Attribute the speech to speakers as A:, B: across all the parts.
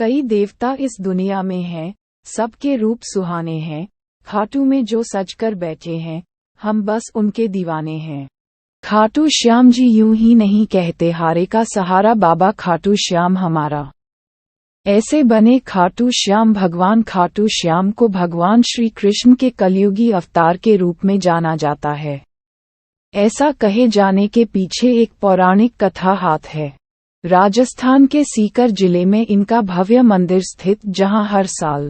A: कई देवता इस दुनिया में हैं, सबके रूप सुहाने हैं। खाटू में जो सज कर बैठे हैं, हम बस उनके दीवाने हैं। खाटू श्याम जी यूं ही नहीं कहते हारे का सहारा बाबा खाटू श्याम हमारा। ऐसे बने खाटू श्याम। भगवान खाटू श्याम को भगवान श्री कृष्ण के कलयुगी अवतार के रूप में जाना जाता है। ऐसा कहे जाने के पीछे एक पौराणिक कथा हाथ है। राजस्थान के सीकर जिले में इनका भव्य मंदिर स्थित, जहां हर साल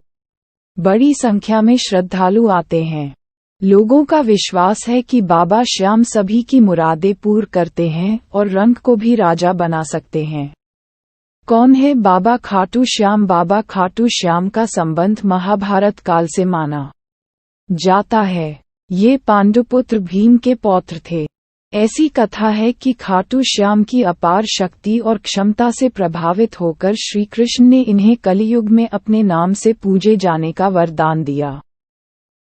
A: बड़ी संख्या में श्रद्धालु आते हैं। लोगों का विश्वास है कि बाबा श्याम सभी की मुरादें पूर्ण करते हैं और रंग को भी राजा बना सकते हैं। कौन है बाबा खाटू श्याम? बाबा खाटू श्याम का संबंध महाभारत काल से माना जाता है। ये पांडुपुत्र भीम के पौत्र थे। ऐसी कथा है कि खाटू श्याम की अपार शक्ति और क्षमता से प्रभावित होकर श्री कृष्ण ने इन्हें कलियुग में अपने नाम से पूजे जाने का वरदान दिया।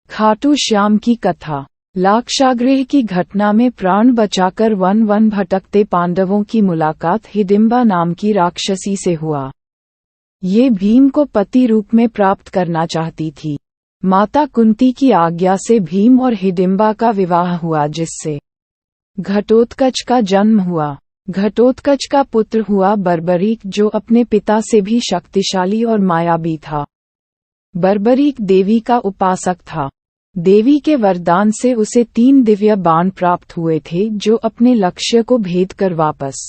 A: खाटू श्याम की कथा। लाक्षागृह की घटना में प्राण बचाकर वन वन भटकते पांडवों की मुलाकात हिडिंबा नाम की राक्षसी से हुआ। ये भीम को पति रूप में प्राप्त करना चाहती थी। माता कुंती की आज्ञा से भीम और हिडिंबा का विवाह हुआ, जिससे घटोत्कच का जन्म हुआ। घटोत्कच का पुत्र हुआ बर्बरीक, जो अपने पिता से भी शक्तिशाली और मायावी था। बर्बरीक देवी का उपासक था। देवी के वरदान से उसे 3 दिव्य बाण प्राप्त हुए थे, जो अपने लक्ष्य को भेद कर वापस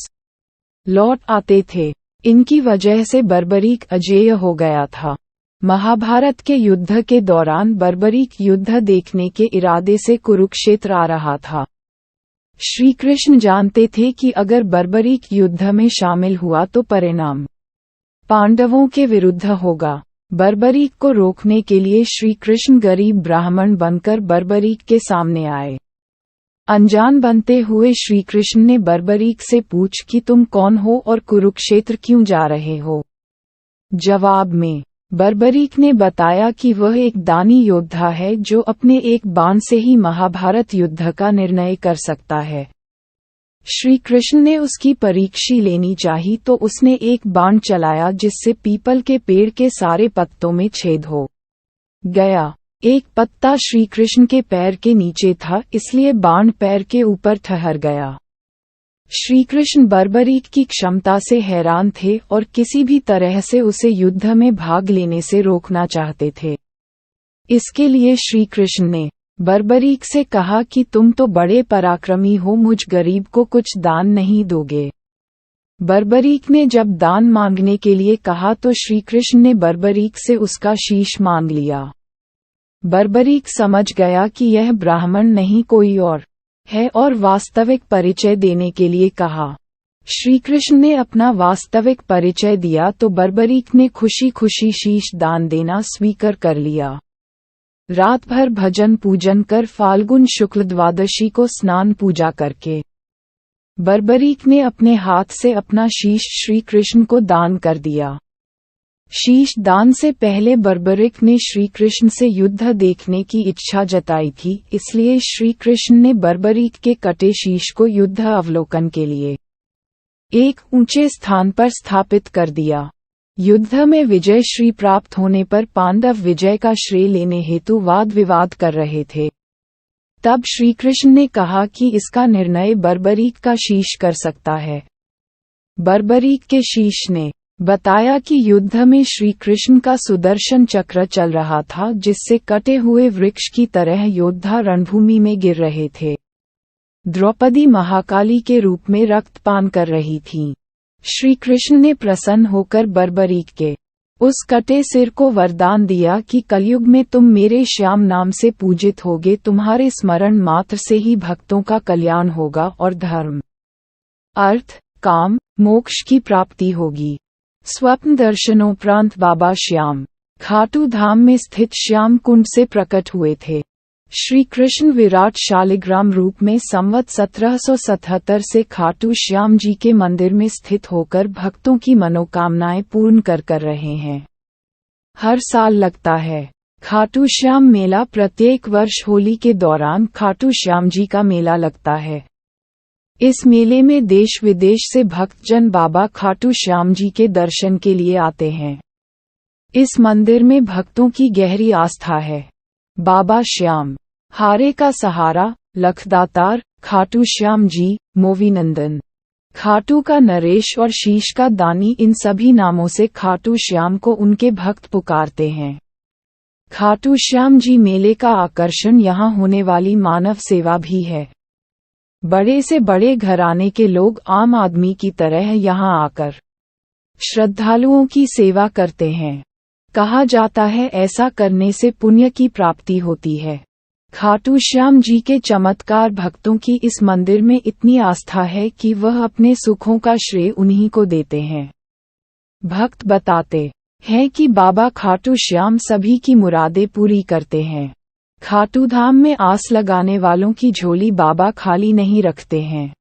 A: लौट आते थे। इनकी वजह से बर्बरीक अजेय हो गया था। महाभारत के युद्ध के दौरान बर्बरीक युद्ध देखने के इरादे से कुरुक्षेत्र आ रहा था। श्री कृष्ण जानते थे कि अगर बर्बरीक युद्ध में शामिल हुआ तो परिणाम पांडवों के विरुद्ध होगा। बर्बरीक को रोकने के लिए श्री कृष्ण गरीब ब्राह्मण बनकर बर्बरीक के सामने आए। अनजान बनते हुए श्री कृष्ण ने बर्बरीक से पूछ कि तुम कौन हो और कुरुक्षेत्र क्यों जा रहे हो। जवाब में बर्बरीक ने बताया कि वह एक दानी योद्धा है, जो अपने एक बाण से ही महाभारत युद्ध का निर्णय कर सकता है। श्री कृष्ण ने उसकी परीक्षा लेनी चाही तो उसने एक बाण चलाया, जिससे पीपल के पेड़ के सारे पत्तों में छेद हो गया। एक पत्ता श्री कृष्ण के पैर के नीचे था, इसलिए बाण पैर के ऊपर ठहर गया। श्री कृष्ण बर्बरीक की क्षमता से हैरान थे और किसी भी तरह से उसे युद्ध में भाग लेने से रोकना चाहते थे। इसके लिए श्री कृष्ण ने बर्बरीक से कहा कि तुम तो बड़े पराक्रमी हो, मुझ गरीब को कुछ दान नहीं दोगे। बर्बरीक ने जब दान मांगने के लिए कहा तो श्री कृष्ण ने बर्बरीक से उसका शीश मांग लिया। बर्बरीक समझ गया कि यह ब्राह्मण नहीं कोई और है और वास्तविक परिचय देने के लिए कहा। श्री कृष्ण ने अपना वास्तविक परिचय दिया तो बर्बरीक ने खुशी खुशी शीश दान देना स्वीकार कर लिया। रात भर भजन पूजन कर फाल्गुन शुक्ल द्वादशी को स्नान पूजा करके बर्बरीक ने अपने हाथ से अपना शीश श्री कृष्ण को दान कर दिया। शीश दान से पहले बर्बरीक ने श्री कृष्ण से युद्ध देखने की इच्छा जताई थी, इसलिए श्री कृष्ण ने बर्बरीक के कटे शीश को युद्ध अवलोकन के लिए एक ऊंचे स्थान पर स्थापित कर दिया। युद्ध में विजय श्री प्राप्त होने पर पांडव विजय का श्रेय लेने हेतु वाद विवाद कर रहे थे। तब श्री कृष्ण ने कहा कि इसका निर्णय बर्बरीक का शीश कर सकता है। बर्बरीक के शीश ने बताया कि युद्ध में श्री कृष्ण का सुदर्शन चक्र चल रहा था, जिससे कटे हुए वृक्ष की तरह योद्धा रणभूमि में गिर रहे थे। द्रौपदी महाकाली के रूप में रक्तपान कर रही थीं। श्री कृष्ण ने प्रसन्न होकर बर्बरीक के उस कटे सिर को वरदान दिया कि कलयुग में तुम मेरे श्याम नाम से पूजित होगे। तुम्हारे स्मरण मात्र से ही भक्तों का कल्याण होगा और धर्म, अर्थ, काम, मोक्ष की प्राप्ति होगी। स्वप्न दर्शनोपरांत बाबा श्याम खाटू धाम में स्थित श्याम कुंड से प्रकट हुए थे। श्री कृष्ण विराट शालिग्राम रूप में संवत 1777 से खाटू श्याम जी के मंदिर में स्थित होकर भक्तों की मनोकामनाएं पूर्ण कर रहे हैं। हर साल लगता है खाटू श्याम मेला। प्रत्येक वर्ष होली के दौरान खाटू श्याम जी का मेला लगता है। इस मेले में देश विदेश से भक्तजन बाबा खाटू श्याम जी के दर्शन के लिए आते हैं। इस मंदिर में भक्तों की गहरी आस्था है। बाबा श्याम, हारे का सहारा, लखदातार, खाटू श्याम जी, मोवीनंदन, खाटू का नरेश और शीश का दानी, इन सभी नामों से खाटू श्याम को उनके भक्त पुकारते हैं। खाटू श्याम जी मेले का आकर्षण यहाँ होने वाली मानव सेवा भी है। बड़े से बड़े घराने के लोग आम आदमी की तरह यहाँ आकर श्रद्धालुओं की सेवा करते हैं। कहा जाता है ऐसा करने से पुण्य की प्राप्ति होती है। खाटू श्याम जी के चमत्कार भक्तों की इस मंदिर में इतनी आस्था है कि वह अपने सुखों का श्रेय उन्हीं को देते हैं। भक्त बताते हैं कि बाबा खाटू श्याम सभी की मुरादें पूरी करते हैं। खाटू धाम में आस लगाने वालों की झोली बाबा खाली नहीं रखते हैं।